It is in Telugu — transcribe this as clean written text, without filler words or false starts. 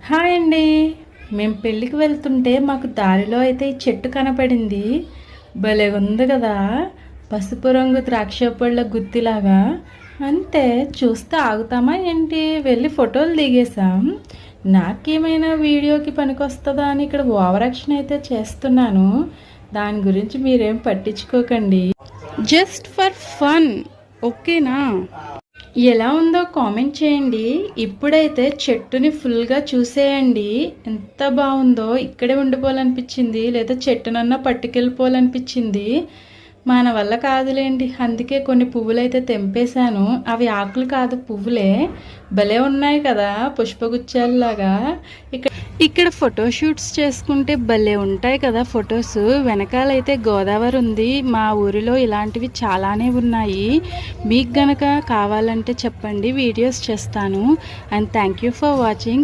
హాయ్ అండి. మేము పెళ్ళికి వెళ్తుంటే మాకు దారిలో అయితే ఈ చెట్టు కనపడింది. భలే ఉంది కదా! పసుపు రంగు ద్రాక్ష పళ్ళ గుత్తిలాగా. అంతే, చూస్తే ఆగుతామా ఏంటి? వెళ్ళి ఫోటోలు దిగేసాం. నాకేమైనా వీడియోకి పనికొస్తుందా అని ఇక్కడ ఓవర్ యాక్షన్ అయితే చేస్తున్నాను. దాని గురించి మీరేం పట్టించుకోకండి. జస్ట్ ఫర్ ఫన్, ఓకేనా? ఎలా ఉందో కామెంట్ చేయండి. ఇప్పుడైతే చెట్టుని ఫుల్గా చూసేయండి. ఎంత బాగుందో. ఇక్కడే ఉండిపోవాలనిపించింది, లేదా చెట్టునన్నా పట్టుకెళ్ళిపోవాలనిపించింది. మన వల్ల కాదులేండి, అందుకే కొన్ని పువ్వులు అయితే తెంపేశాను. అవి ఆకులు కాదు, పువ్వులే. భలే ఉన్నాయి కదా, పుష్పగుచ్చాలలాగా. ఇక్కడ ఇక్కడ ఫోటోషూట్స్ చేసుకుంటే భలే ఉంటాయి కదా ఫొటోస్. వెనకాలైతే గోదావరి ఉంది. మా ఊరిలో ఇలాంటివి చాలానే ఉన్నాయి. మీకు గనక కావాలంటే చెప్పండి, వీడియోస్ చేస్తాను. And thank you for watching.